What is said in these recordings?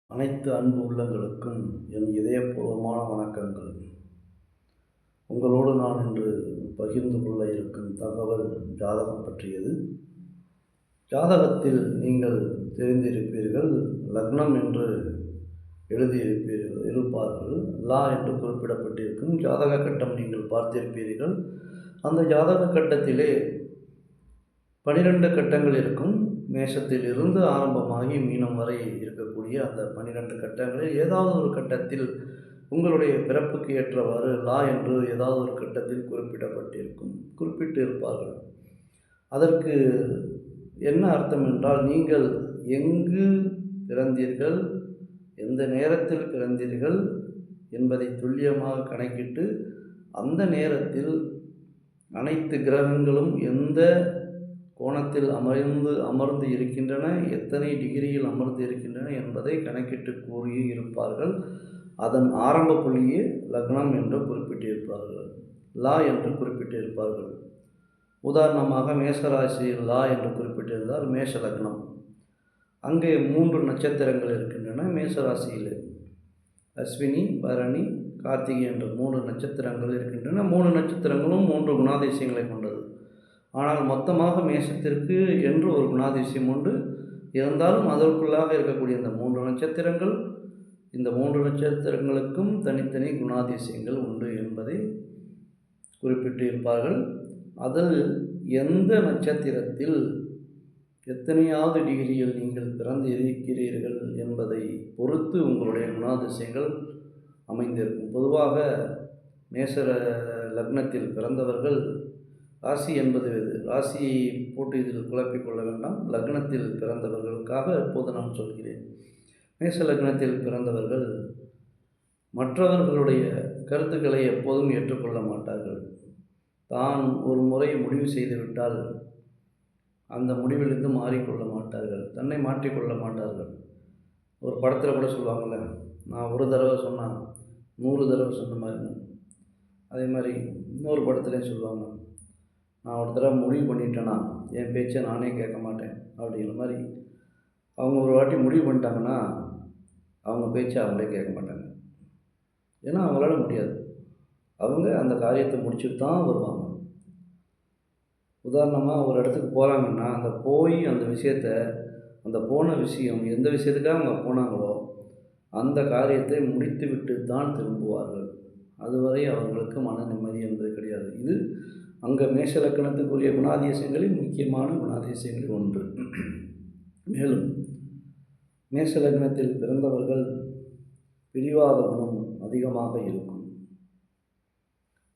அனைத்து அன்பு உள்ளங்களுக்கும் என் இதயபூர்வமான வணக்கங்கள். உங்களோடு நான் இன்று பகிர்ந்து கொள்ள இருக்கும் தகவல் ஜாதகம் பற்றியது. ஜாதகத்தில் நீங்கள் தெரிந்திருப்பீர்கள், லக்னம் என்று இருப்பார்கள், லா என்று குறிப்பிடப்பட்டிருக்கும். ஜாதக கட்டம் நீங்கள் பார்த்திருப்பீர்கள். அந்த ஜாதக கட்டத்திலே 12 கட்டங்கள் இருக்கும். மேஷத்தில் இருந்து ஆரம்பமாகி மீனம் வரை இருக்கக்கூடிய அந்த 12 கட்டங்களில் ஏதாவது ஒரு கட்டத்தில் உங்களுடைய பிறப்புக்கு ஏற்றவாறு லா என்று ஏதாவது ஒரு கட்டத்தில் குறிப்பிட்டு இருப்பார்கள். அதற்கு என்ன அர்த்தம் என்றால், நீங்கள் எங்கு பிறந்தீர்கள், எந்த நேரத்தில் பிறந்தீர்கள் என்பதை துல்லியமாக கணக்கிட்டு அந்த நேரத்தில் அனைத்து கிரகங்களும் எந்த கோணத்தில் அமர்ந்து இருக்கின்றன, எத்தனை டிகிரியில் அமர்ந்து இருக்கின்றன என்பதை கணக்கிட்டு கூறி இருப்பார்கள். அதன் ஆரம்ப புள்ளியே லக்னம் என்று குறிப்பிட்டிருப்பார்கள், லா என்று குறிப்பிட்டிருப்பார்கள். உதாரணமாக மேஷராசியில் லா என்று குறிப்பிட்டிருந்தால் மேஷ லக்னம். அங்கே 3 நட்சத்திரங்கள் இருக்கின்றன. மேஷராசியில் அஸ்வினி, பரணி, கார்த்திகை என்ற 3 நட்சத்திரங்கள் இருக்கின்றன. 3 நட்சத்திரங்களும் 3 குணாதிசயங்களை கொண்டது. ஆனால் மொத்தமாக மேஷத்திற்கு என்று ஒரு குணாதிசயம் உண்டு. இருந்தாலும் அதற்குள்ளாக இருக்கக்கூடிய இந்த 3 நட்சத்திரங்கள், இந்த 3 நட்சத்திரங்களுக்கும் தனித்தனி குணாதிசயங்கள் உண்டு என்பதை குறிப்பிட்டு இருப்பார்கள். அதில் எந்த நட்சத்திரத்தில் எத்தனையாவது டிகிரியில் நீங்கள் பிறந்து இருக்கிறீர்கள் என்பதை பொறுத்து உங்களுடைய குணாதிசயங்கள் அமைந்திருக்கும். பொதுவாக மேஷ லக்னத்தில் பிறந்தவர்கள், ராசி என்பது ராசியை போட்டு இதில் குழப்பிக்கொள்ள வேண்டாம். லக்னத்தில் பிறந்தவர்களுக்காக இப்போது நான் சொல்கிறேன். மேஷ லக்னத்தில் பிறந்தவர்கள் மற்றவர்களுடைய கருத்துக்களை எப்போதும் ஏற்றுக்கொள்ள மாட்டார்கள். தான் ஒரு முறை முடிவு செய்துவிட்டால் அந்த முடிவிலிருந்து மாறிக்கொள்ள மாட்டார்கள், தன்னை மாற்றிக்கொள்ள மாட்டார்கள். ஒரு படத்தில் கூட சொல்லுவாங்கள்ல, நான் ஒரு தடவை சொன்னால் 100 தடவை சொன்ன மாதிரி. அதே மாதிரி இன்னொரு படத்துலேயும் சொல்லுவாங்க, நான் ஒரு தடவை முடிவு பண்ணிட்டேன்னா என் பேச்சை நானே கேட்க மாட்டேன் அப்படிங்கிற மாதிரி. அவங்க ஒரு வாட்டி முடிவு பண்ணிட்டாங்கன்னா அவங்க பேச்சை அவங்களே கேட்க மாட்டாங்க. ஏன்னா அவங்களால முடியாது. அவங்க அந்த காரியத்தை முடிச்சுட்டு தான் வருவாங்க. உதாரணமாக ஒரு இடத்துக்கு போகிறாங்கன்னா அந்த விஷயத்தை, அந்த போன விஷயம் எந்த விஷயத்துக்காக அவங்க போனாங்களோ அந்த காரியத்தை முடித்து விட்டு தான் திரும்புவார்கள். அதுவரை அவர்களுக்கு மன நிம்மதி என்பது கிடையாது. இது அங்கே மேஷ லக்னத்துக்குரிய குணாதிசயங்களில் முக்கியமான குணாதிசயங்களில் ஒன்று. மேலும் மேஷ லக்னத்தில் பிறந்தவர்கள் பிடிவாத குணம் அதிகமாக இருக்கும்.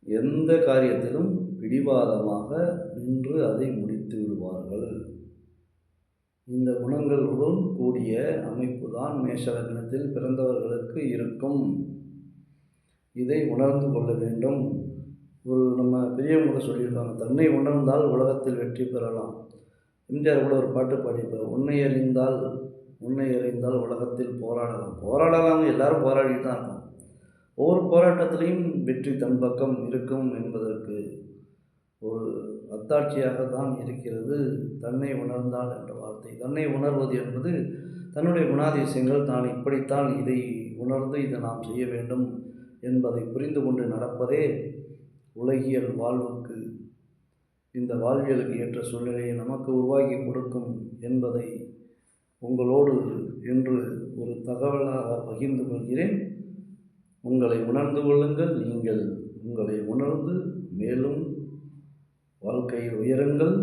எந்த காரியத்திலும் பிடிவாதமாக நின்று அதை முடித்து விடுவார்கள். இந்த குணங்களுடன் கூடிய அமைப்பு தான் மேஷ லக்னத்தில் பிறந்தவர்களுக்கு இருக்கும். இதை உணர்ந்து கொள்ள வேண்டும். நம்ம பெரியவங்க சொல்லியிருக்காங்க, தன்னை உணர்ந்தால் உலகத்தில் வெற்றி பெறலாம். எம்ஜிஆர் கூட ஒரு பாட்டு பாடிப்பார், உன்னை அறிந்தால் உலகத்தில் போராடலாம். எல்லாரும் போராடிட்டு தான் இருக்கோம். ஒவ்வொரு போராட்டத்திலையும் வெற்றி தன் பக்கம் இருக்கும் என்பதற்கு ஒரு அத்தாட்சியாக தான் இருக்கிறது தன்னை உணர்ந்தால் என்ற வார்த்தை. தன்னை உணர்வது என்பது தன்னுடைய குணாதிசயங்கள், தான் இப்படித்தான், இதை உணர்ந்து இதை நாம் செய்ய வேண்டும் என்பதை புரிந்து கொண்டு நடப்பதே உலகியல் வாழ்வுக்கு, இந்த வாழ்வியலுக்கு ஏற்ற சூழ்நிலையை நமக்கு உருவாக்கி கொடுக்கும் என்பதை உங்களோடு இன்று ஒரு தகவலாக பகிர்ந்து கொள்கிறேன். உங்களை உணர்ந்து கொள்ளுங்கள். நீங்கள் உங்களை உணர்ந்து மேலும் வாழ்க்கையில் உயருங்கள்,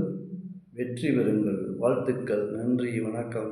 வெற்றி பெறுங்கள். வாழ்த்துக்கள். நன்றி, வணக்கம்.